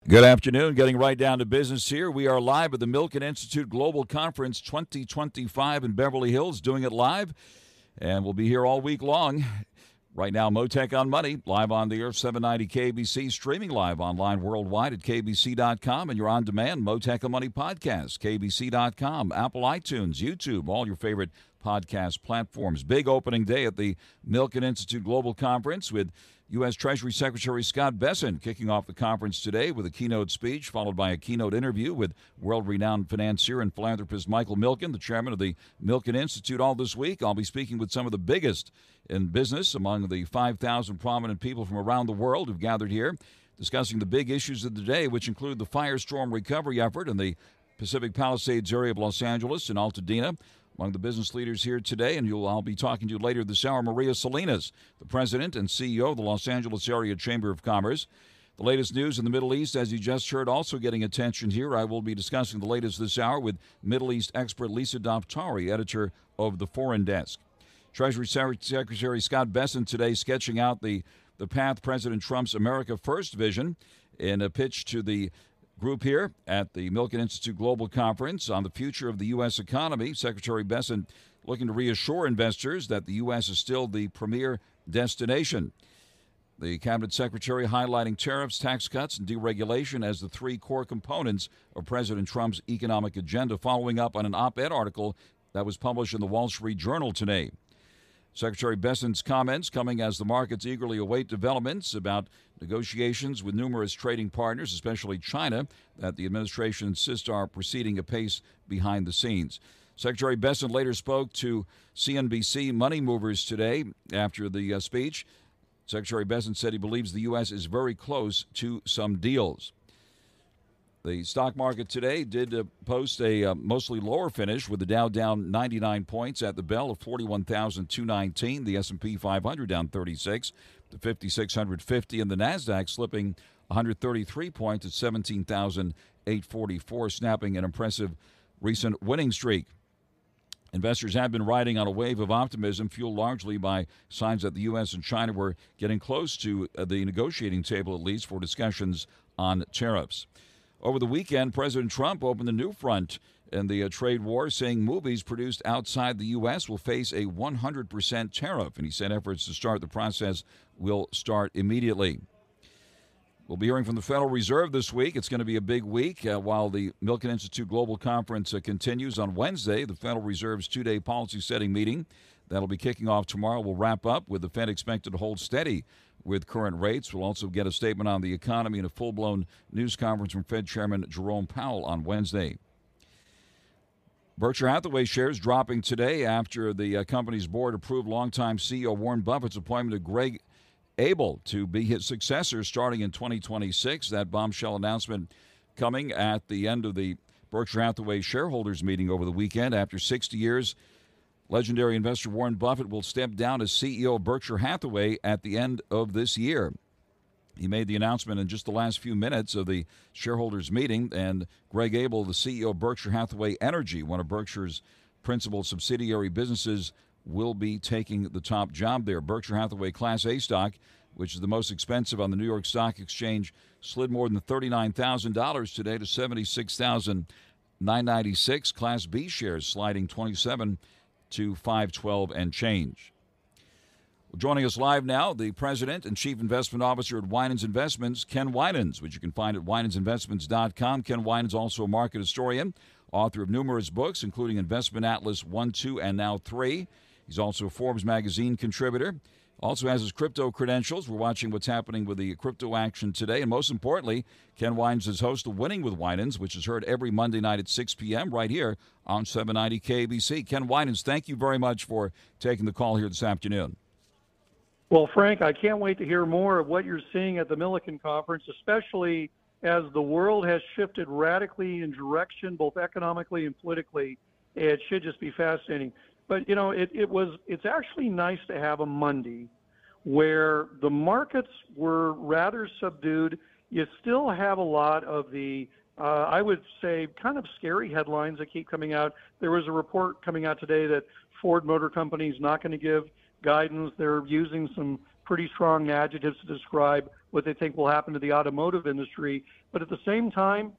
Good afternoon. Getting right down to business here. We are live at the Milken Institute Global Conference 2025 in Beverly Hills, doing it live, and we'll be here all week long. Right now, Mottek On Money, live on the air, 790 KBC, streaming live online worldwide at kbc.com, and your on-demand Mottek On Money podcast, kbc.com, Apple iTunes, YouTube, all your favorite podcast platforms. Big opening day at the Milken Institute Global Conference with U.S. Treasury Secretary Scott Bessent kicking off the conference today with a keynote speech, followed by a keynote interview with world-renowned financier and philanthropist Michael Milken, the chairman of the Milken Institute. All this week, I'll be speaking with some of the biggest in business among the 5,000 prominent people from around the world who've gathered here, discussing the big issues of the day, which include the firestorm recovery effort in the Pacific Palisades area of Los Angeles and Altadena. Among the business leaders here today, and I'll be talking to later this hour, Maria Salinas, the president and CEO of the Los Angeles Area Chamber of Commerce. The latest news in the Middle East, as you just heard, also getting attention here. I will be discussing the latest this hour with Middle East expert Lisa DAFTARI, editor of the Foreign Desk. Treasury Secretary Scott Bessent today sketching out the path President Trump's America First vision in a pitch to the group here at the Milken Institute Global Conference on the future of the U.S. economy. Secretary Bessent looking to reassure investors that the U.S. is still the premier destination. The Cabinet Secretary highlighting tariffs, tax cuts, and deregulation as the three core components of President Trump's economic agenda, following up on an op-ed article that was published in the Wall Street Journal today. Secretary Bessent's comments coming as the markets eagerly await developments about negotiations with numerous trading partners, especially China, that the administration insists are proceeding apace behind the scenes. Secretary Bessent later spoke to CNBC Money Movers today after the speech. Secretary Bessent said he believes the U.S. is very close to some deals. The stock market today did post a mostly lower finish, with the Dow down 99 points at the bell of 41,219. The S&P 500 down 36 to 5,650, and the Nasdaq slipping 133 points at 17,844, snapping an impressive recent winning streak. Investors have been riding on a wave of optimism, fueled largely by signs that the U.S. and China were getting close to the negotiating table, at least for discussions on tariffs. Over the weekend, President Trump opened a new front in the trade war, saying movies produced outside the U.S. will face a 100% tariff, and he said efforts to start the process will start immediately. We'll be hearing from the Federal Reserve this week. It's going to be a big week while the Milken Institute Global Conference continues on Wednesday. The Federal Reserve's two-day policy-setting meeting that'll be kicking off tomorrow will wrap up with the Fed expected to hold steady with current rates. We'll also get a statement on the economy and a full-blown news conference from Fed Chairman Jerome Powell on Wednesday. Berkshire Hathaway shares dropping today after the company's board approved longtime CEO Warren Buffett's appointment of Greg Abel to be his successor starting in 2026. That bombshell announcement coming at the end of the Berkshire Hathaway shareholders meeting over the weekend. After 60 years, legendary investor Warren Buffett will step down as CEO of Berkshire Hathaway at the end of this year. He made the announcement in just the last few minutes of the shareholders meeting, and Greg Abel, the CEO of Berkshire Hathaway Energy, one of Berkshire's principal subsidiary businesses, will be taking the top job there. Berkshire Hathaway Class A stock, which is the most expensive on the New York Stock Exchange, slid more than $39,000 today to $76,996. Class B shares sliding 27 to 512 and change. Joining us live now, the president and chief investment officer at WINANS Investments, Ken Winans, which you can find at winansinvestments.com. Ken Winans, also a market historian, author of numerous books, including Investment Atlas 1, 2, and now 3. He's also a Forbes magazine contributor. Also has his crypto credentials. We're watching what's happening with the crypto action today. And most importantly, Ken Winans is host of Winning with Winans, which is heard every Monday night at 6 p.m. right here on 790 KBC. Ken Winans, thank you very much for taking the call here this afternoon. Well, Frank, I can't wait to hear more of what you're seeing at the Milken Conference, especially as the world has shifted radically in direction, both economically and politically. It should just be fascinating. But, you know, it's actually nice to have a Monday where the markets were rather subdued. You still have a lot of the, I would say, kind of scary headlines that keep coming out. There was a report coming out today that Ford Motor Company is not going to give guidance. They're using some pretty strong adjectives to describe what they think will happen to the automotive industry. But at the same time,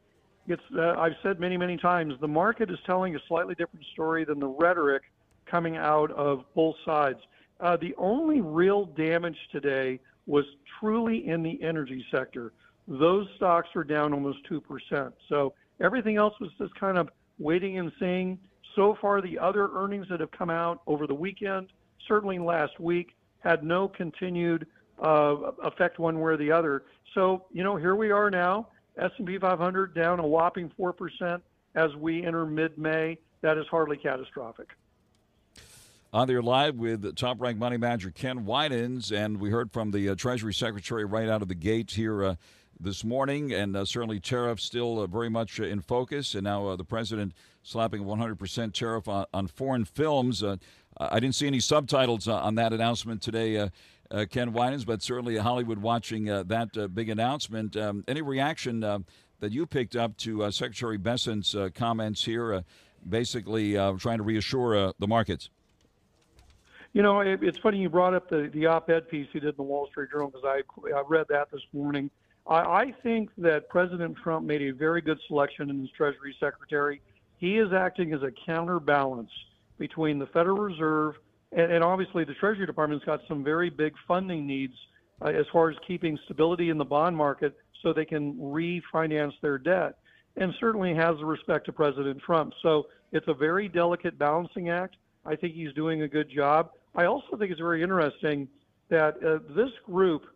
I've said many, many times, the market is telling a slightly different story than the rhetoric coming out of both sides. The only real damage today was truly in the energy sector. Those stocks are down almost 2%. So everything else was just kind of waiting and seeing. So far, the other earnings that have come out over the weekend, certainly last week, had no continued effect one way or the other. So, here we are now, S&P 500 down a whopping 4% as we enter mid-May. That is hardly catastrophic. On there live with top-ranked money manager Ken Winans, and we heard from the Treasury Secretary right out of the gate here this morning, and certainly tariffs still very much in focus, and now the president slapping a 100% tariff on foreign films. I didn't see any subtitles on that announcement today, Ken Winans, but certainly Hollywood watching that big announcement. Any reaction that you picked up to Secretary Bessent's comments here, basically trying to reassure the markets? It's funny you brought up the op-ed piece he did in the Wall Street Journal, because I read that this morning. I think that President Trump made a very good selection in his Treasury Secretary. He is acting as a counterbalance between the Federal Reserve and obviously the Treasury Department's got some very big funding needs as far as keeping stability in the bond market so they can refinance their debt, and certainly has the respect to President Trump. So it's a very delicate balancing act. I think he's doing a good job. I also think it's very interesting that this group,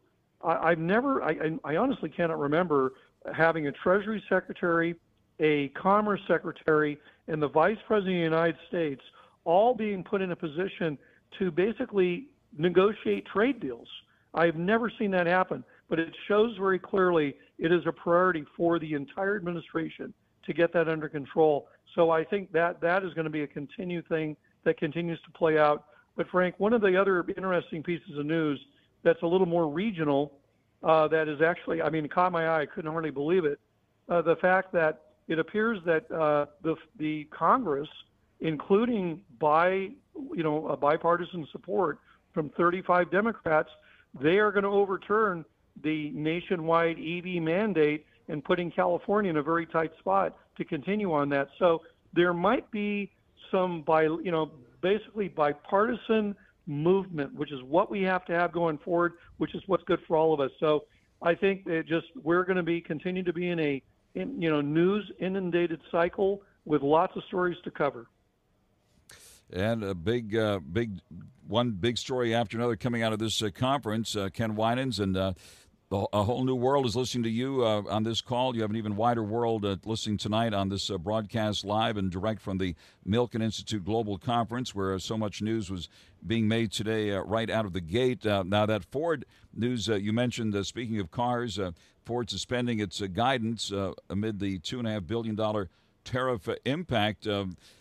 I honestly cannot remember having a Treasury Secretary, a Commerce Secretary, and the Vice President of the United States all being put in a position to basically negotiate trade deals. I've never seen that happen, but it shows very clearly it is a priority for the entire administration to get that under control. So I think that is going to be a continued thing that continues to play out. But Frank, one of the other interesting pieces of news that's a little more regional, that is actually, it caught my eye. I couldn't hardly believe it. The fact that it appears that the Congress, including bipartisan support from 35 Democrats, they are going to overturn the nationwide EV mandate and putting California in a very tight spot to continue on that. So there might be some basically bipartisan movement, which is what we have to have going forward, which is what's good for all of us. So I think we're going to continue to be in a news inundated cycle with lots of stories to cover. And a big story after another coming out of this conference. Ken Winans, and a whole new world is listening to you on this call. You have an even wider world listening tonight on this broadcast live and direct from the Milken Institute Global Conference, where so much news was being made today right out of the gate. Now that Ford news you mentioned, speaking of cars, Ford suspending its guidance amid the $2.5 billion tariff impact.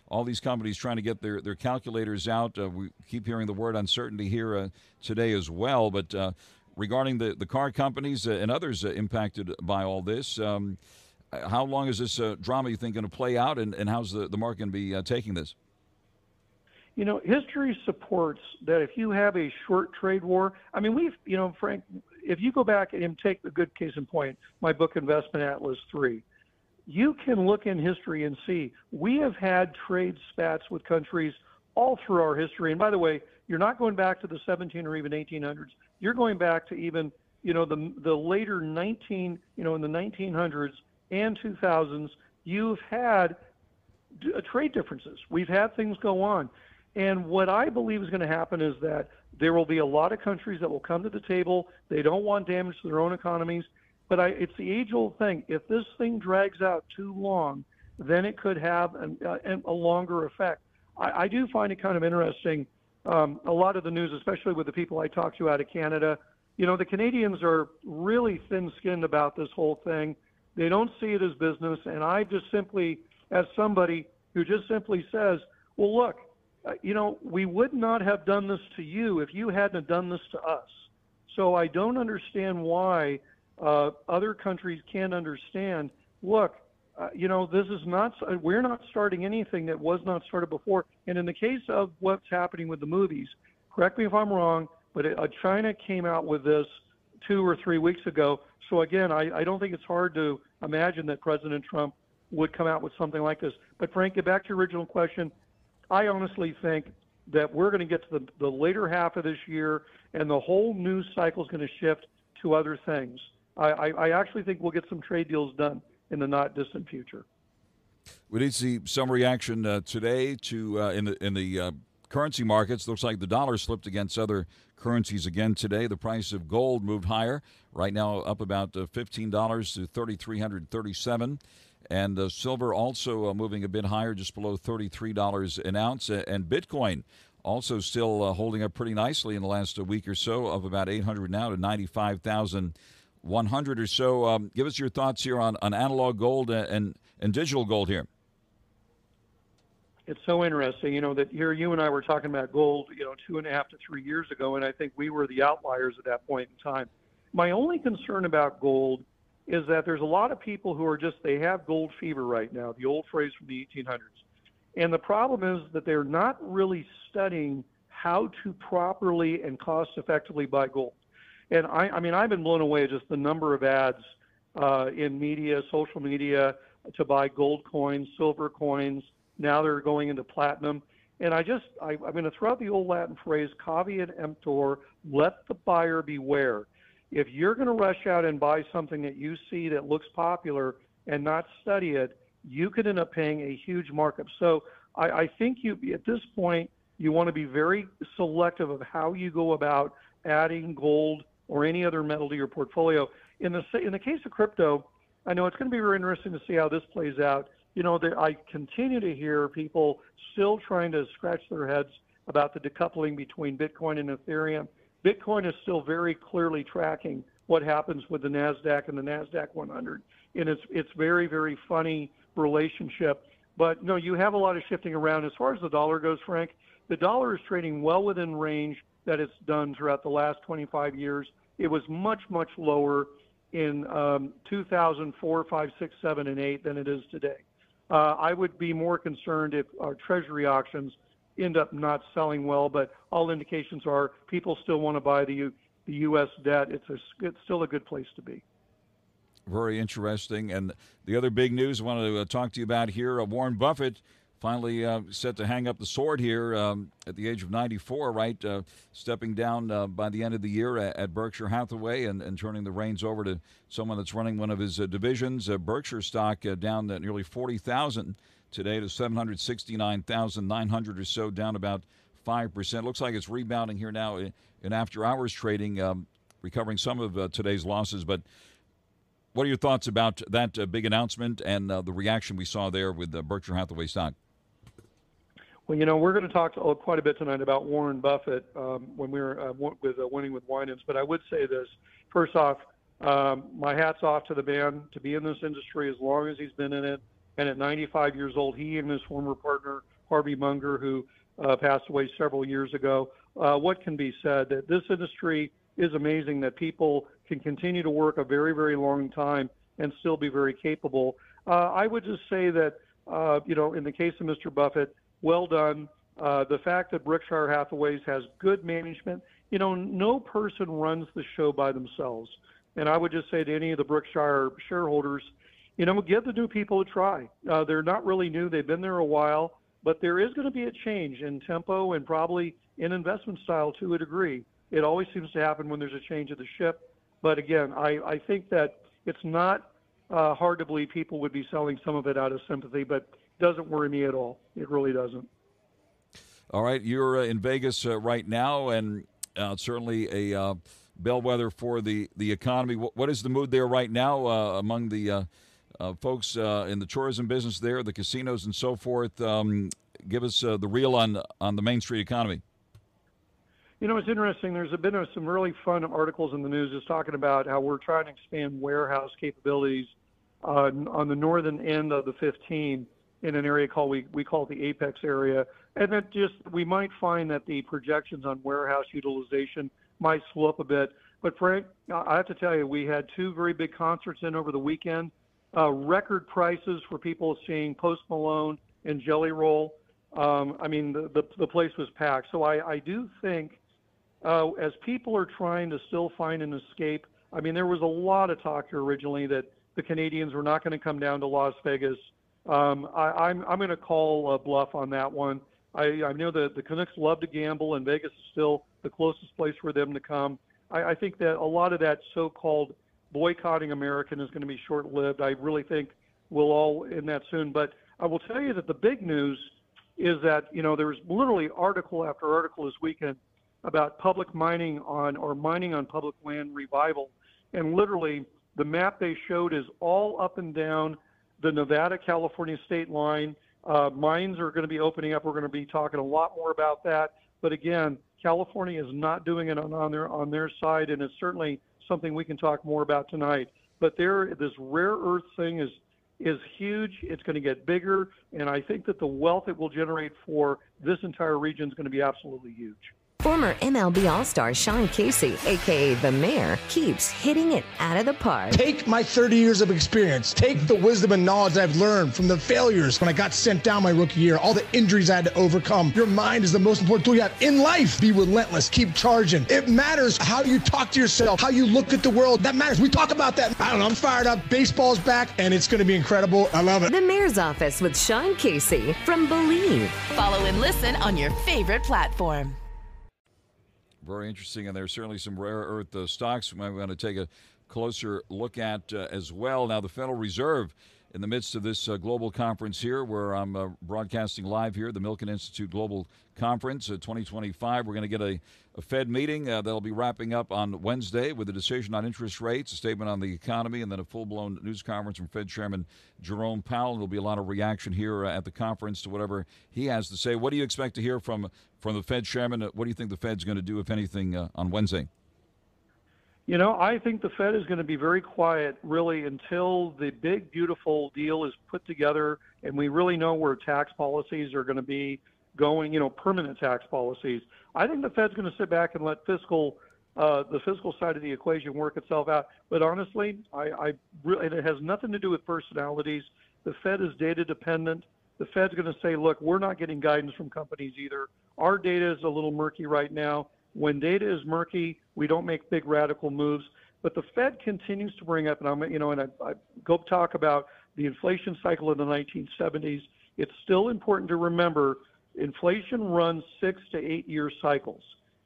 All these companies trying to get their calculators out. We keep hearing the word uncertainty here today as well. But regarding the car companies and others impacted by all this, how long is this drama, you think, going to play out, and how's the market going to be taking this? History supports that if you have a short trade war, Frank, if you go back and take the good case in point, my book, Investment Atlas 3, you can look in history and see we have had trade spats with countries all through our history. And by the way, you're not going back to the 17 or even 1800s. You're going back to even, the later in the 1900s and 2000s, you've had trade differences. We've had things go on. And what I believe is going to happen is that there will be a lot of countries that will come to the table. They don't want damage to their own economies. But it's the age-old thing. If this thing drags out too long, then it could have a longer effect. I do find it kind of interesting, a lot of the news, especially with the people I talk to out of Canada. The Canadians are really thin-skinned about this whole thing. They don't see it as business. And I just simply, as somebody who just simply says, well, look, we would not have done this to you if you hadn't done this to us. So I don't understand why other countries can't understand, look, this is not, we're not starting anything that was not started before. And in the case of what's happening with the movies, correct me if I'm wrong, but China came out with this 2 or 3 weeks ago. So again, I don't think it's hard to imagine that President Trump would come out with something like this. But Frank, get back to your original question. I honestly think that we're going to get to the later half of this year, and the whole news cycle is going to shift to other things. I actually think we'll get some trade deals done in the not distant future. We did see some reaction today to in the currency markets. Looks like the dollar slipped against other currencies again today. The price of gold moved higher. Right now up about $15 to $3,337. And silver also moving a bit higher, just below $33 an ounce. And Bitcoin also still holding up pretty nicely in the last week or so, of about 800 now to 95,100 or so. Give us your thoughts here on analog gold and digital gold here. It's so interesting, that here you and I were talking about gold, 2.5 to 3 years ago, and I think we were the outliers at that point in time. My only concern about gold is that there's a lot of people who are they have gold fever right now, the old phrase from the 1800s. And the problem is that they're not really studying how to properly and cost effectively buy gold. And I've been blown away at just the number of ads in media, social media, to buy gold coins, silver coins. Now they're going into platinum. And I'm going to throw out the old Latin phrase, caveat emptor, let the buyer beware. If you're going to rush out and buy something that you see that looks popular and not study it, you could end up paying a huge markup. So I think at this point, you want to be very selective of how you go about adding gold or any other metal to your portfolio. In the case of crypto, I know it's going to be very interesting to see how this plays out. I continue to hear people still trying to scratch their heads about the decoupling between Bitcoin and Ethereum. Bitcoin is still very clearly tracking what happens with the NASDAQ and the NASDAQ 100. And it's very, very funny relationship. But no, you have a lot of shifting around. As far as the dollar goes, Frank, the dollar is trading well within range that it's done throughout the last 25 years. It was much, much lower in 2004, 5, 6, 7, and 8 than it is today. I would be more concerned if our Treasury auctions end up not selling well, but all indications are people still want to buy the U.S. debt. It's still a good place to be. Very interesting. And the other big news I wanted to talk to you about here, Warren Buffett finally set to hang up the sword here at the age of 94, right? Stepping down by the end of the year at Berkshire Hathaway and turning the reins over to someone that's running one of his divisions. Berkshire stock down at nearly 40,000 today to 769,900 or so, down about 5%. Looks like it's rebounding here now in after-hours trading, recovering some of today's losses. But what are your thoughts about that big announcement and the reaction we saw there with the Berkshire Hathaway stock? Well, we're going to talk quite a bit tonight about Warren Buffett when we were with Winning with WINANS. But I would say this. First off, my hat's off to the man to be in this industry as long as he's been in it. And at 95 years old, he and his former partner, Harvey Munger, who passed away several years ago, what can be said? That this industry is amazing, that people can continue to work a very, very long time and still be very capable. I would just say that, in the case of Mr. Buffett, well done. The fact that Berkshire Hathaway has good management, no person runs the show by themselves. And I would just say to any of the Berkshire shareholders, give the new people a try. They're not really new. They've been there a while. But there is going to be a change in tempo and probably in investment style to a degree. It always seems to happen when there's a change of the ship. But again, I think that it's not hard to believe people would be selling some of it out of sympathy, but it doesn't worry me at all. It really doesn't. All right, you're in Vegas right now, and certainly a bellwether for the economy. What is the mood there right now among the folks in the tourism business there, the casinos and so forth? Give us the reel on the Main Street economy. It's interesting. There's been some really fun articles in the news just talking about how we're trying to expand warehouse capabilities on the northern end of the 15 in an area we call the Apex area. And that we might find that the projections on warehouse utilization might slow up a bit. But Frank, I have to tell you, we had two very big concerts in over the weekend. Record prices for people seeing Post Malone and Jelly Roll. The place was packed. So I do think as people are trying to still find an escape I mean, there was a lot of talk here originally that the Canadians were not going to come down to Las Vegas. I'm going to call a bluff on that one. I know that the Canucks love to gamble, and Vegas is still the closest place for them to come. I think that a lot of that so-called boycotting American is going to be short-lived. I really think we'll all end that soon. But I will tell you that the big news is that, there was literally article after article this weekend about public mining on public land revival. And literally the map they showed is all up and down the Nevada-California state line. Mines are going to be opening up. We're going to be talking a lot more about that. But again, California is not doing it on their side, and it's certainly something we can talk more about tonight. But this rare earth thing is huge. It's going to get bigger, and I think that the wealth it will generate for this entire region is going to be absolutely huge. Former MLB All-Star Sean Casey, a.k.a. The Mayor, keeps hitting it out of the park. Take my 30 years of experience. Take the wisdom and knowledge I've learned from the failures when I got sent down my rookie year, all the injuries I had to overcome. Your mind is the most important tool you have in life. Be relentless. Keep charging. It matters how you talk to yourself, how you look at the world. That matters. We talk about that. I don't know. I'm fired up. Baseball's back, and it's going to be incredible. I love it. The Mayor's Office with Sean Casey from Believe. Follow and listen on your favorite platform. Very interesting, and there's certainly some rare earth stocks we might want to take a closer look at as well. Now, the Federal Reserve, in the midst of this global conference here, where I'm broadcasting live here, the Milken Institute Global Conference 2025. We're going to get a Fed meeting that'll be wrapping up on Wednesday with a decision on interest rates, a statement on the economy, and then a full-blown news conference from Fed Chairman Jerome Powell. There'll be a lot of reaction here at the conference to whatever he has to say. What do you expect to hear from the Fed Chairman? What do you think the Fed's going to do, if anything, on Wednesday? I think the Fed is going to be very quiet, really, until the big, beautiful deal is put together and we really know where tax policies are going to be going, permanent tax policies. I think the Fed's going to sit back and let the fiscal side of the equation work itself out. But honestly, it has nothing to do with personalities. The Fed is data dependent. The Fed's going to say, look, we're not getting guidance from companies either. Our data is a little murky right now. When data is murky, we don't make big radical moves. But the Fed continues to bring up, and I go talk about the inflation cycle of the 1970s. It's still important to remember inflation runs 6 to 8 year cycles.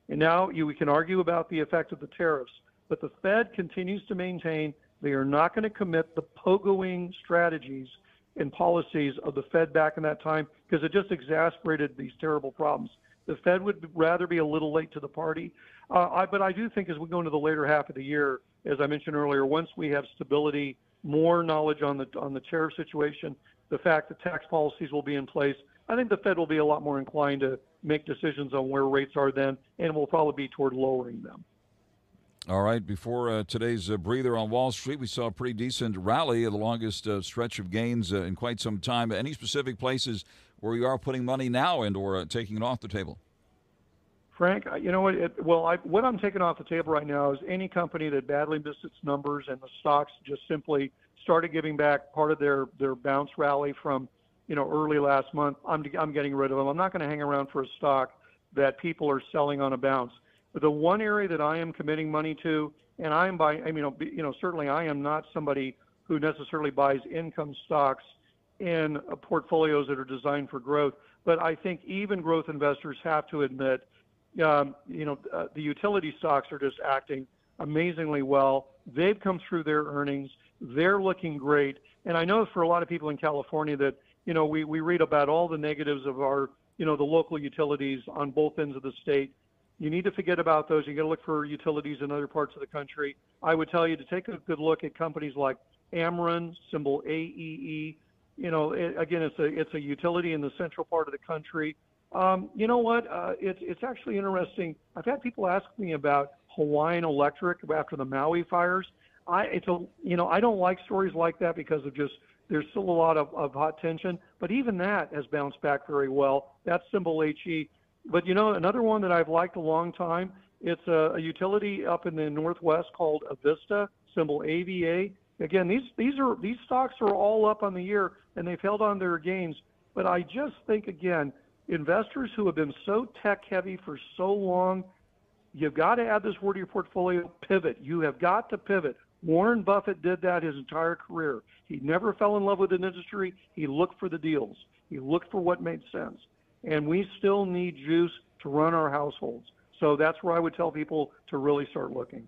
And now we can argue about the effect of the tariffs, but the Fed continues to maintain they are not going to commit the pogoing strategies and policies of the Fed back in that time because it just exacerbated these terrible problems. The Fed would rather be a little late to the party. But I do think as we go into the later half of the year, as I mentioned earlier, once we have stability, more knowledge on the tariff situation, the fact that tax policies will be in place, I think the Fed will be a lot more inclined to make decisions on where rates are then, and will probably be toward lowering them. All right. Before today's breather on Wall Street, we saw a pretty decent rally, the longest stretch of gains in quite some time. Any specific places where you are putting money now and or taking it off the table? Frank, you know what? What I'm taking off the table right now is any company that badly missed its numbers and the stocks just simply started giving back part of their bounce rally from early last month. I'm getting rid of them. I'm not going to hang around for a stock that people are selling on a bounce. But the one area that I am committing money to, and certainly I am not somebody who necessarily buys income stocks in portfolios that are designed for growth. But I think even growth investors have to admit, the utility stocks are just acting amazingly well. They've come through their earnings. They're looking great. And I know for a lot of people in California that, we read about all the negatives of our, the local utilities on both ends of the state. You need to forget about those. You got to look for utilities in other parts of the country. I would tell you to take a good look at companies like Ameren, symbol AEE. Again, it's a utility in the central part of the country. You know what? It's actually interesting. I've had people ask me about Hawaiian Electric after the Maui fires. I don't like stories like that because of there's still a lot of hot tension. But even that has bounced back very well. That's symbol HE. But another one that I've liked a long time, it's a utility up in the Northwest called Avista, symbol AVA. Again, these stocks are all up on the year and they've held on their gains. But I just think, again, investors who have been so tech heavy for so long, You've got to add this word to your portfolio, pivot. You have got to pivot. Warren Buffett did that his entire career. He never fell in love with an industry. He looked for the deals. He looked for what made sense. And we still need juice to run our households. So that's where I would tell people to really start looking.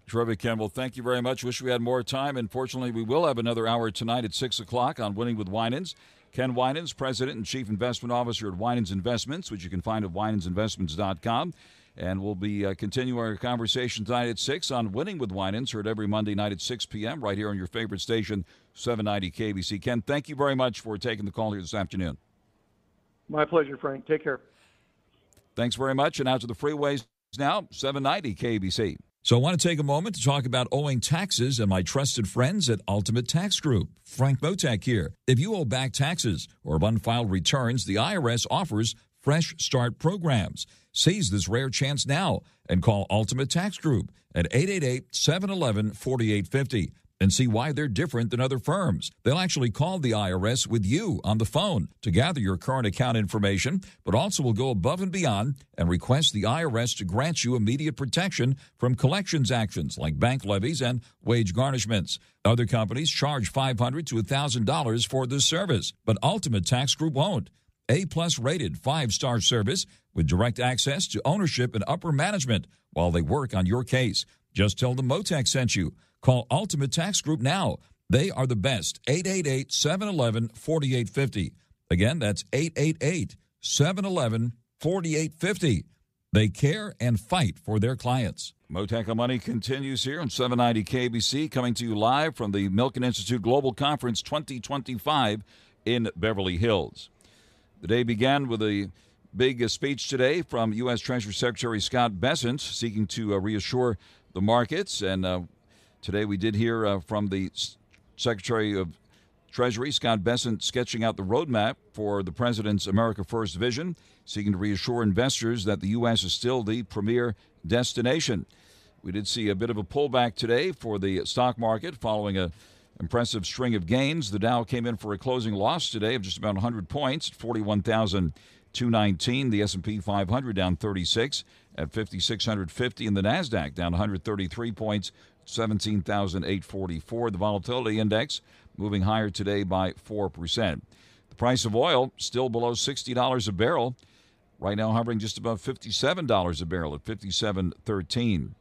Terrific, Ken. Well, thank you very much. Wish we had more time. Unfortunately, we will have another hour tonight at 6 o'clock on Winning with Winans. Ken Winans, President and Chief Investment Officer at Winans Investments, which you can find at winansinvestments.com. And we'll be continuing our conversation tonight at 6 on Winning with Winans, heard every Monday night at 6 p.m. right here on your favorite station, 790 KBC. Ken, thank you very much for taking the call here this afternoon. My pleasure, Frank. Take care. Thanks very much. And out to the freeways now, 790 KBC. So I want to take a moment to talk about owing taxes and my trusted friends at Ultimate Tax Group. Frank Mottek here. If you owe back taxes or have unfiled returns, the IRS offers Fresh Start programs. Seize this rare chance now and call Ultimate Tax Group at 888-711-4850 and see why they're different than other firms. They'll actually call the IRS with you on the phone to gather your current account information, but also will go above and beyond and request the IRS to grant you immediate protection from collections actions like bank levies and wage garnishments. Other companies charge $500 to $1,000 for this service, but Ultimate Tax Group won't. A-plus rated 5-star service with direct access to ownership and upper management while they work on your case. Just tell them Mottek sent you. Call Ultimate Tax Group now. They are the best. 888-711-4850. Again, that's 888-711-4850. They care and fight for their clients. Mottek On Money continues here on 790 KBC, coming to you live from the Milken Institute Global Conference 2025 in Beverly Hills. The day began with a big speech today from U.S. Treasury Secretary Scott Bessent, seeking to reassure the markets. And today we did hear from the Secretary of Treasury, Scott Bessent, sketching out the roadmap for the President's America First vision, seeking to reassure investors that the U.S. is still the premier destination. We did see a bit of a pullback today for the stock market following a impressive string of gains. The Dow came in for a closing loss today of just about 100 points at 41,219. The S&P 500 down 36 at 5,650. And the NASDAQ down 133 points, 17,844. The volatility index moving higher today by 4%. The price of oil still below $60 a barrel. Right now hovering just above $57 a barrel at $57.13.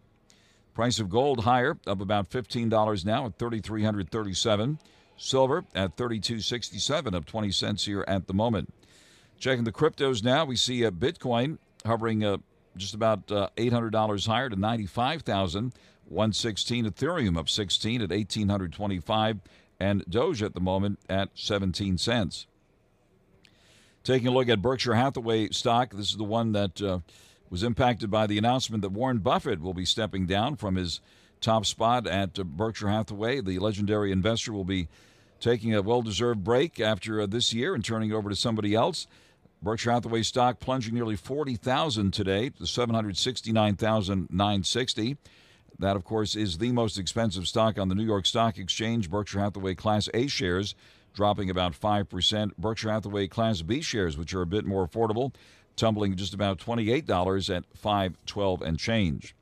Price of gold higher, up about $15 now at $3,337. Silver at $32.67, up 20 cents here at the moment. Checking the cryptos now, we see Bitcoin hovering just about $800 higher to $95,116. Ethereum up 16 at $1,825, and Doge at the moment at 17 cents. Taking a look at Berkshire Hathaway stock, this is the one that was impacted by the announcement that Warren Buffett will be stepping down from his top spot at Berkshire Hathaway. The legendary investor will be taking a well-deserved break after this year and turning over to somebody else. Berkshire Hathaway stock plunging nearly 40,000 today to 769,960. That, of course, is the most expensive stock on the New York Stock Exchange. Berkshire Hathaway Class A shares dropping about 5%. Berkshire Hathaway Class B shares, which are a bit more affordable, tumbling just about $28 at $5.12 and change.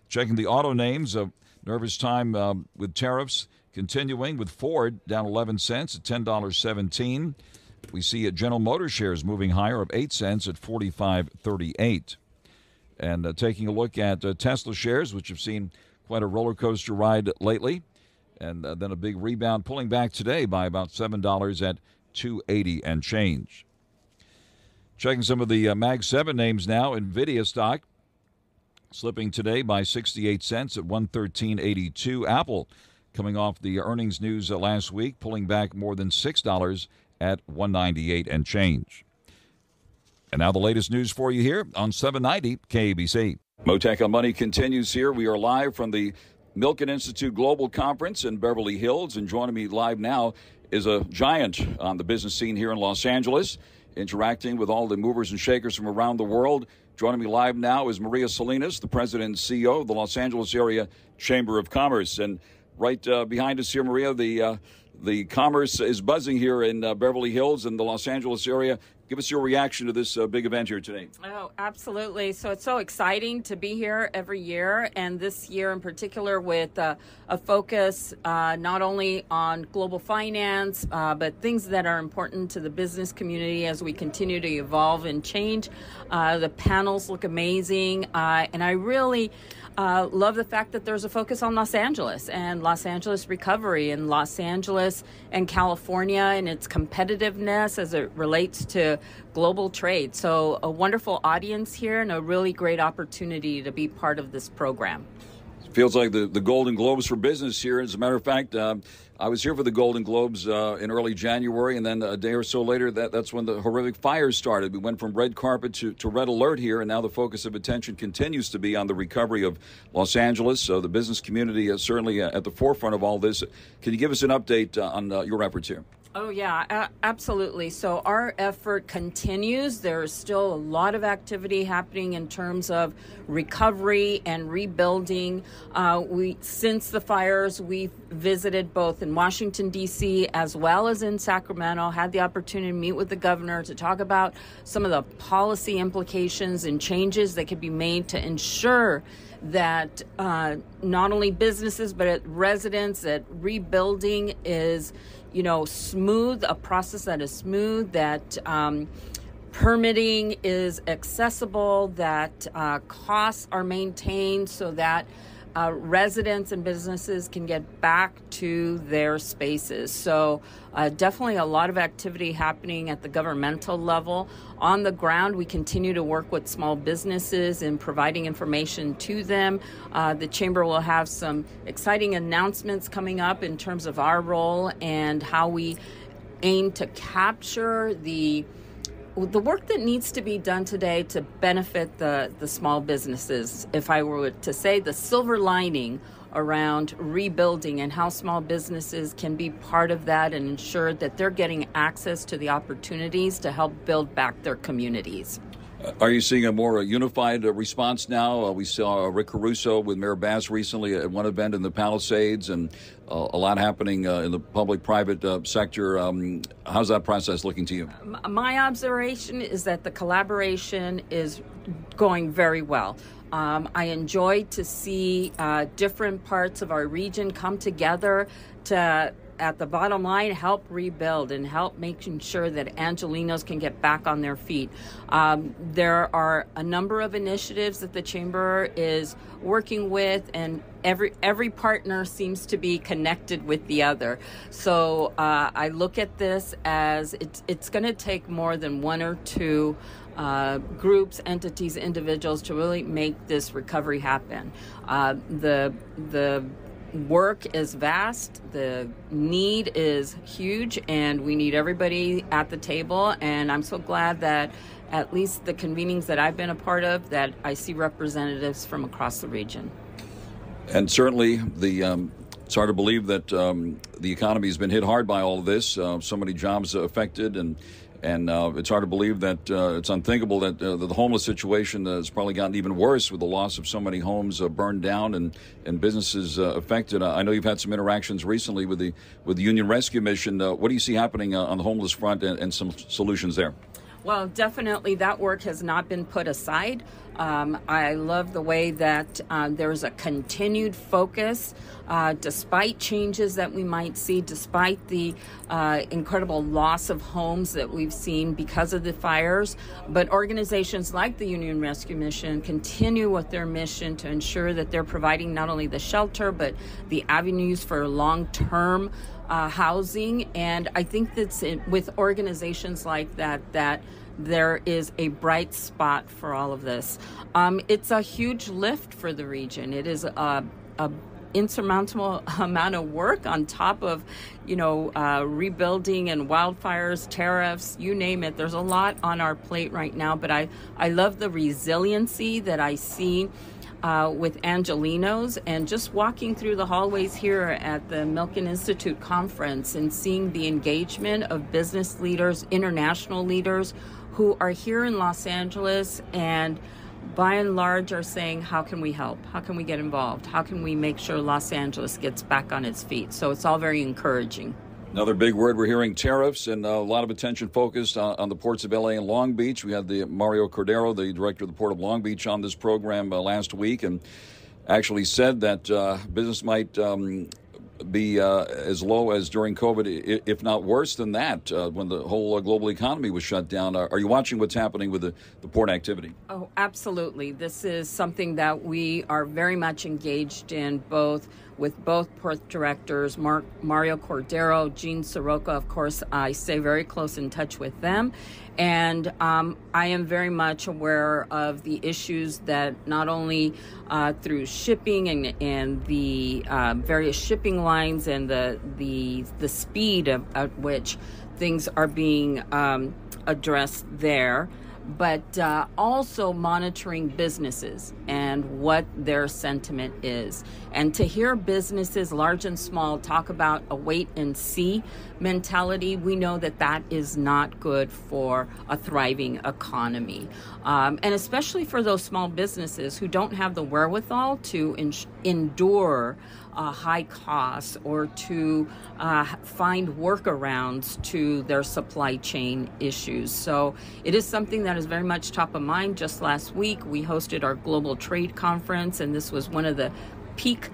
Checking the auto names, a nervous time with tariffs continuing, with Ford down 11 cents at $10.17. We see General Motors shares moving higher of 8 cents at $45.38. And taking a look at Tesla shares, which have seen quite a roller coaster ride lately, and then a big rebound, pulling back today by about $7 at $2.80 and change. Checking some of the Mag 7 names now. NVIDIA stock slipping today by 68 cents at $113.82. Apple coming off the earnings news last week, pulling back more than $6 at $198 and change. And now the latest news for you here on 790 KBC. Mottek On Money continues here. We are live from the Milken Institute Global Conference in Beverly Hills, and joining me live now is a giant on the business scene here in Los Angeles, interacting with all the movers and shakers from around the world. Joining me live now is Maria Salinas, the president and CEO of the Los Angeles Area Chamber of Commerce. And right behind us here, Maria, the commerce is buzzing here in Beverly Hills and the Los Angeles area. Give us your reaction to this big event here today. Oh, absolutely. So it's so exciting to be here every year, and this year in particular with a focus not only on global finance, but things that are important to the business community as we continue to evolve and change. The panels look amazing, and I really love the fact that there's a focus on Los Angeles and Los Angeles recovery and Los Angeles and California and its competitiveness as it relates to global trade. So a wonderful audience here and a really great opportunity to be part of this program. Feels like the Golden Globes for business here. As a matter of fact, I was here for the Golden Globes in early January, and then a day or so later, that's when the horrific fires started. We went from red carpet to red alert here, and now the focus of attention continues to be on the recovery of Los Angeles. So the business community is certainly at the forefront of all this. Can you give us an update on your efforts here? Oh, yeah, absolutely. So our effort continues. There's still a lot of activity happening in terms of recovery and rebuilding. Since the fires, we've visited both in Washington, D.C., as well as in Sacramento, had the opportunity to meet with the governor to talk about some of the policy implications and changes that could be made to ensure that not only businesses, but residents, that rebuilding is smooth, a process that is smooth, that permitting is accessible, that costs are maintained so that residents and businesses can get back to their spaces. So definitely a lot of activity happening at the governmental level. On the ground, we continue to work with small businesses in providing information to them. The Chamber will have some exciting announcements coming up in terms of our role and how we aim to capture the work that needs to be done today to benefit the small businesses. If I were to say the silver lining around rebuilding and how small businesses can be part of that and ensure that they're getting access to the opportunities to help build back their communities. Are you seeing a more unified response now? We saw Rick Caruso with Mayor Bass recently at one event in the Palisades, and a lot happening in the public-private sector. How's that process looking to you? My observation is that the collaboration is going very well. I enjoy to see different parts of our region come together to, at the bottom line, help rebuild and help making sure that Angelenos can get back on their feet. There are a number of initiatives that the Chamber is working with, and every partner seems to be connected with the other. So I look at this as it's going to take more than one or two groups, entities, individuals to really make this recovery happen. The work is vast, the need is huge, and we need everybody at the table. And I'm so glad that at least the convenings that I've been a part of, that I see representatives from across the region. And certainly it's hard to believe that the economy has been hit hard by all of this. So many jobs affected, and it's hard to believe that it's unthinkable that the homeless situation has probably gotten even worse with the loss of so many homes burned down and businesses affected. I know you've had some interactions recently with the Union Rescue Mission. What do you see happening on the homeless front and some solutions there? Well, definitely that work has not been put aside. I love the way that there's a continued focus despite changes that we might see, despite the incredible loss of homes that we've seen because of the fires. But organizations like the Union Rescue Mission continue with their mission to ensure that they're providing not only the shelter, but the avenues for long-term housing. And I think that's with organizations like that there is a bright spot for all of this. It's a huge lift for the region. It is a insurmountable amount of work on top of, rebuilding and wildfires, tariffs, you name it. There's a lot on our plate right now, but I love the resiliency that I see with Angelenos, and just walking through the hallways here at the Milken Institute conference and seeing the engagement of business leaders, international leaders who are here in Los Angeles and by and large are saying, how can we help? How can we get involved? How can we make sure Los Angeles gets back on its feet? So it's all very encouraging. Another big word we're hearing, tariffs, and a lot of attention focused on the ports of L.A. and Long Beach. We had the Mario Cordero, the director of the Port of Long Beach, on this program last week, and actually said that business might be as low as during COVID, if not worse than that, when the whole global economy was shut down. Are you watching what's happening with the port activity? Oh, absolutely. This is something that we are very much engaged in, with both port directors, Mario Cordero, Gene Soroka. Of course, I stay very close in touch with them. And I am very much aware of the issues that not only through shipping and the various shipping lines and the speed at which things are being addressed there, but also monitoring businesses and what their sentiment is. And to hear businesses, large and small, talk about a wait and see mentality, we know that that is not good for a thriving economy. And especially for those small businesses who don't have the wherewithal to endure high costs or to find workarounds to their supply chain issues. So it is something that is very much top of mind. Just last week, we hosted our global trade conference, and this was one of the peak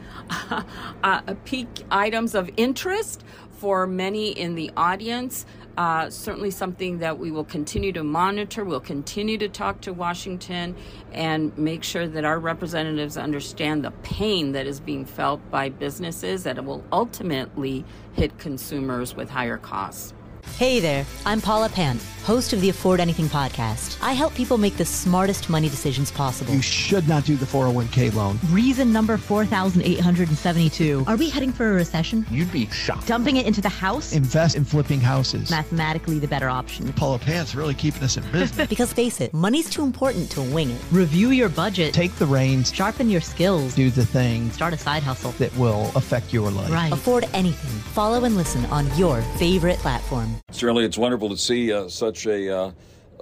items of interest for many in the audience. Certainly something that we will continue to monitor. We'll continue to talk to Washington and make sure that our representatives understand the pain that is being felt by businesses, that it will ultimately hit consumers with higher costs. Hey there, I'm Paula Pant, host of the Afford Anything podcast. I help people make the smartest money decisions possible. You should not do the 401k loan. Reason number 4,872. Are we heading for a recession? You'd be shocked. Dumping it into the house? Invest in flipping houses. Mathematically the better option. Paula Pant's really keeping us in business. Because face it, money's too important to wing it. Review your budget. Take the reins. Sharpen your skills. Do the things. Start a side hustle that will affect your life. Right. Afford Anything. Follow and listen on your favorite platform. Certainly, it's wonderful to see such a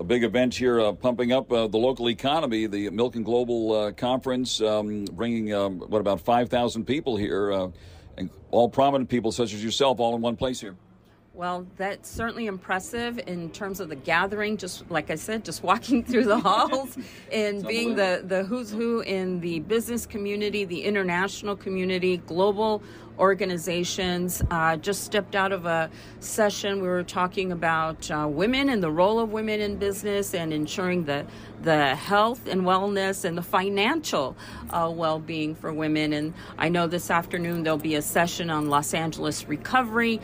big event here pumping up the local economy. The Milken Global Conference bringing, about 5,000 people here, and all prominent people such as yourself, all in one place here. Well, that's certainly impressive in terms of the gathering. Just like I said, just walking through the halls and being the who's who in the business community, the international community, global organizations. Just stepped out of a session. We were talking about women and the role of women in business and ensuring the health and wellness and the financial well-being for women. And I know this afternoon there'll be a session on Los Angeles recovery.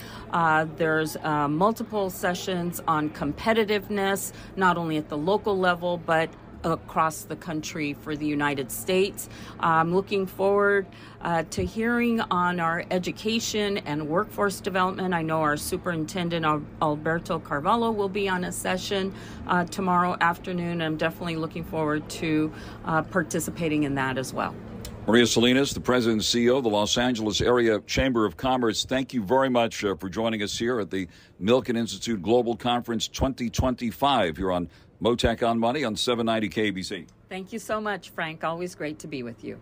There's multiple sessions on competitiveness, not only at the local level, but across the country for the United States. I'm looking forward to hearing on our education and workforce development. I know our superintendent, Alberto Carvalho, will be on a session tomorrow afternoon. I'm definitely looking forward to participating in that as well. Maria Salinas, the president and CEO of the Los Angeles Area Chamber of Commerce, thank you very much for joining us here at the Milken Institute Global Conference 2025 here on Mottek On Money on 790 KBC. Thank you so much, Frank. Always great to be with you.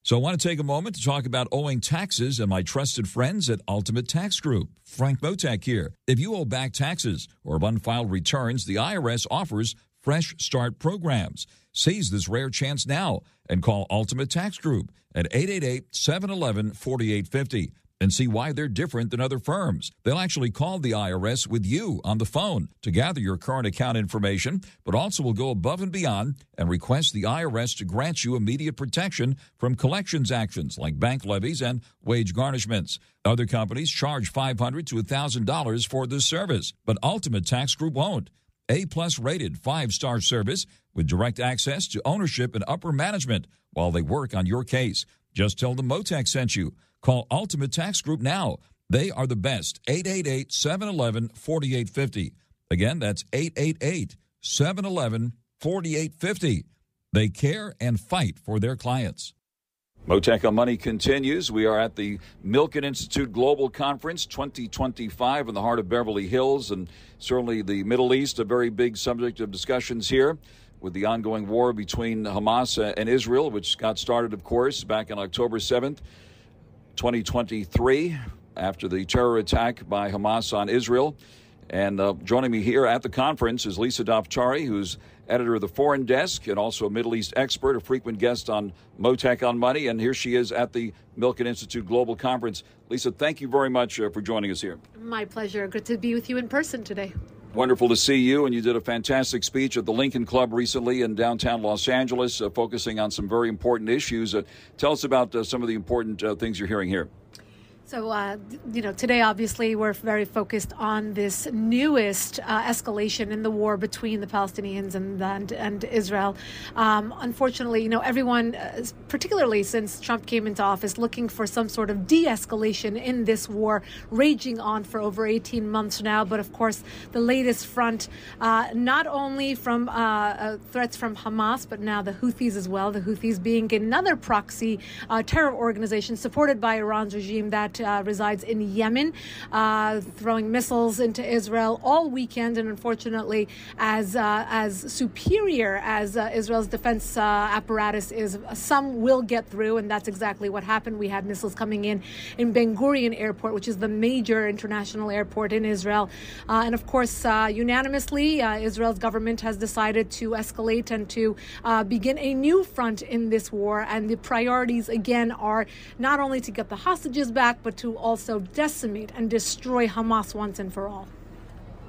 So I want to take a moment to talk about owing taxes and my trusted friends at Ultimate Tax Group. Frank Mottek here. If you owe back taxes or have unfiled returns, the IRS offers Fresh Start programs. Seize this rare chance now and call Ultimate Tax Group at 888-711-4850 and see why they're different than other firms. They'll actually call the IRS with you on the phone to gather your current account information, but also will go above and beyond and request the IRS to grant you immediate protection from collections actions like bank levies and wage garnishments. Other companies charge $500 to $1,000 for this service, but Ultimate Tax Group won't. A-plus rated 5-star service with direct access to ownership and upper management while they work on your case. Just tell them Mottek sent you. Call Ultimate Tax Group now. They are the best. 888-711-4850. Again, that's 888-711-4850. They care and fight for their clients. Mottek On Money continues. We are at the Milken Institute Global Conference 2025 in the heart of Beverly Hills, and certainly the Middle East, a very big subject of discussions here with the ongoing war between Hamas and Israel, which got started, of course, back on October 7th, 2023, after the terror attack by Hamas on Israel. And joining me here at the conference is Lisa DAFTARI, who's editor of the Foreign Desk and also a Middle East expert, a frequent guest on Mottek On Money. And here she is at the Milken Institute Global Conference. Lisa, thank you very much for joining us here. My pleasure. Good to be with you in person today. Wonderful to see you. And you did a fantastic speech at the Lincoln Club recently in downtown Los Angeles, focusing on some very important issues. Tell us about some of the important things you're hearing here. So, today, obviously, we're very focused on this newest escalation in the war between the Palestinians and Israel. Unfortunately, everyone, particularly since Trump came into office, looking for some sort of de-escalation in this war, raging on for over 18 months now. But, of course, the latest front, not only from threats from Hamas, but now the Houthis as well, the Houthis being another proxy terror organization supported by Iran's regime that resides in Yemen, throwing missiles into Israel all weekend. And unfortunately, as superior as Israel's defense apparatus is, some will get through. And that's exactly what happened. We had missiles coming in Ben Gurion Airport, which is the major international airport in Israel. And of course, unanimously, Israel's government has decided to escalate and to begin a new front in this war. And the priorities, again, are not only to get the hostages back, but to also decimate and destroy Hamas once and for all.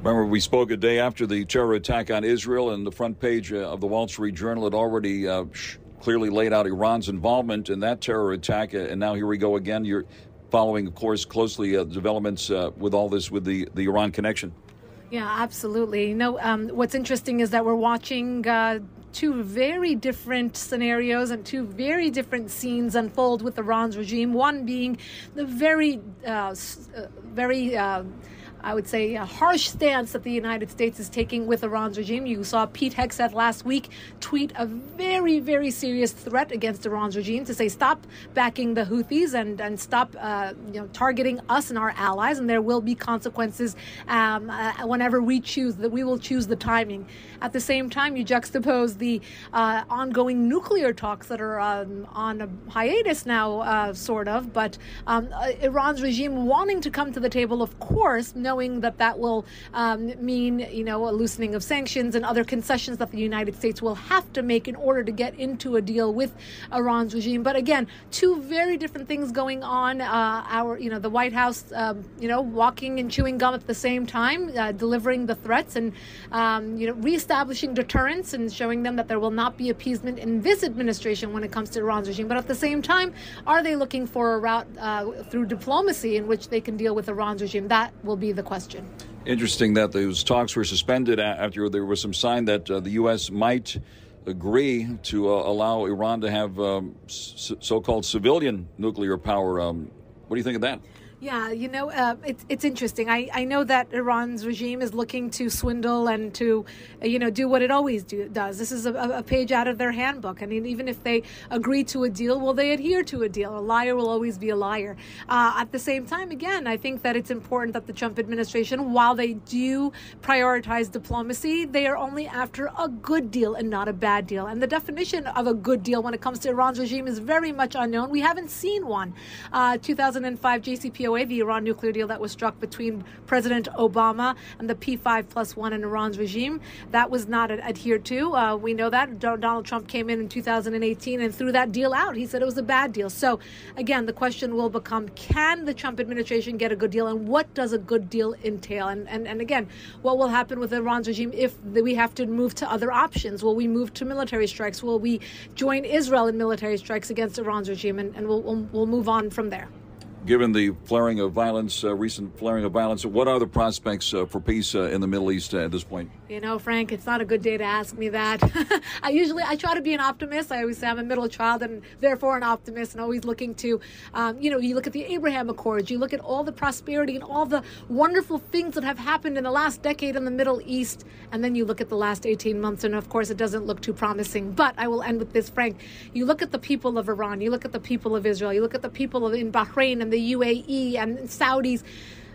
Remember, we spoke a day after the terror attack on Israel, and the front page of the Wall Street Journal had already clearly laid out Iran's involvement in that terror attack. And now here we go again. You're following, of course, closely developments with all this, with the Iran connection. Yeah, absolutely. What's interesting is that we're watching two very different scenarios and two very different scenes unfold with Iran's regime. One being the very I would say, a harsh stance that the United States is taking with Iran's regime. You saw Pete Hegseth last week tweet a very, very serious threat against Iran's regime to say stop backing the Houthis and stop targeting us and our allies, and there will be consequences whenever we will choose the timing. At the same time, you juxtapose the ongoing nuclear talks that are on a hiatus now, sort of, but Iran's regime wanting to come to the table, of course, knowing that will mean, a loosening of sanctions and other concessions that the United States will have to make in order to get into a deal with Iran's regime. But again, two very different things going on. The White House, walking and chewing gum at the same time, delivering the threats and, reestablishing deterrence and showing them that there will not be appeasement in this administration when it comes to Iran's regime. But at the same time, are they looking for a route through diplomacy in which they can deal with Iran's regime? That will be the question. Interesting that those talks were suspended after there was some sign that the U.S. might agree to allow Iran to have so-called civilian nuclear power. What do you think of that? Yeah, it's interesting. I know that Iran's regime is looking to swindle and to, do what it always does. This is a page out of their handbook. I mean, even if they agree to a deal, will they adhere to a deal? A liar will always be a liar. At the same time, again, I think that it's important that the Trump administration, while they do prioritize diplomacy, they are only after a good deal and not a bad deal. And the definition of a good deal when it comes to Iran's regime is very much unknown. We haven't seen one. 2005 JCPOA, the Iran nuclear deal that was struck between President Obama and the P5+1 in Iran's regime, that was not adhered to. We know that. Donald Trump came in 2018 and threw that deal out. He said it was a bad deal. So, again, the question will become, can the Trump administration get a good deal, and what does a good deal entail? And again, what will happen with Iran's regime if we have to move to other options? Will we move to military strikes? Will we join Israel in military strikes against Iran's regime? And we'll move on from there. Given the flaring of violence, recent flaring of violence, what are the prospects for peace in the Middle East at this point? Frank, it's not a good day to ask me that. I try to be an optimist. I always say I'm a middle child and therefore an optimist, and always looking to, you look at the Abraham Accords, you look at all the prosperity and all the wonderful things that have happened in the last decade in the Middle East, and then you look at the last 18 months, and of course it doesn't look too promising. But I will end with this, Frank. You look at the people of Iran, you look at the people of Israel, you look at the people in Bahrain and the UAE and Saudis.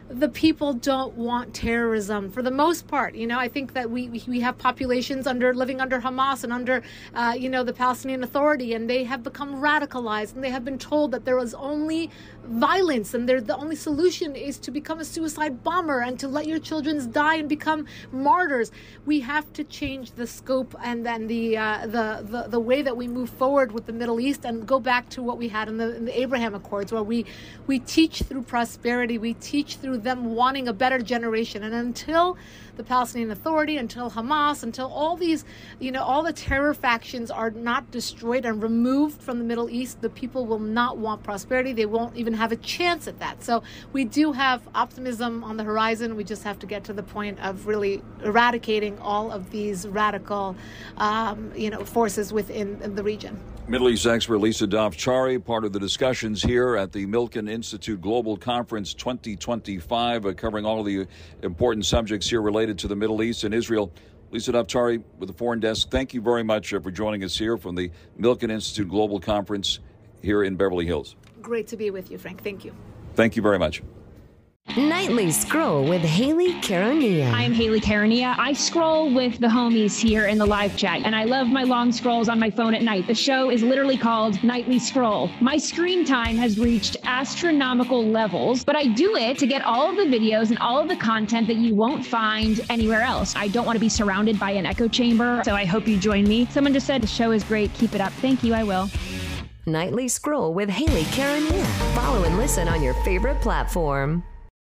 The people don't want terrorism for the most part. I think that we have populations living under Hamas and under, the Palestinian Authority, and they have become radicalized, and they have been told that there is only violence, and the only solution is to become a suicide bomber and to let your children die and become martyrs. We have to change the scope and then the way that we move forward with the Middle East and go back to what we had in the Abraham Accords, where we teach through prosperity, we teach through them wanting a better generation. And until the Palestinian Authority, until Hamas, until all these, all the terror factions are not destroyed and removed from the Middle East, the people will not want prosperity. They won't even have a chance at that. So we do have optimism on the horizon. We just have to get to the point of really eradicating all of these radical, forces within the region. Middle East expert Lisa DAFTARI, part of the discussions here at the Milken Institute Global Conference 2025, covering all of the important subjects here related to the Middle East and Israel. Lisa DAFTARI with the Foreign Desk, thank you very much for joining us here from the Milken Institute Global Conference here in Beverly Hills. Great to be with you, Frank. Thank you. Thank you very much. Nightly Scroll with Haley Caronia. I'm Haley Caronia. I scroll with the homies here in the live chat, and I love my long scrolls on my phone at night. The show is literally called Nightly Scroll. My screen time has reached astronomical levels, but I do it to get all of the videos and all of the content that you won't find anywhere else. I don't want to be surrounded by an echo chamber, so I hope you join me. Someone just said the show is great. Keep it up. Thank you. I will. Nightly Scroll with Haley Caronia. Follow and listen on your favorite platform.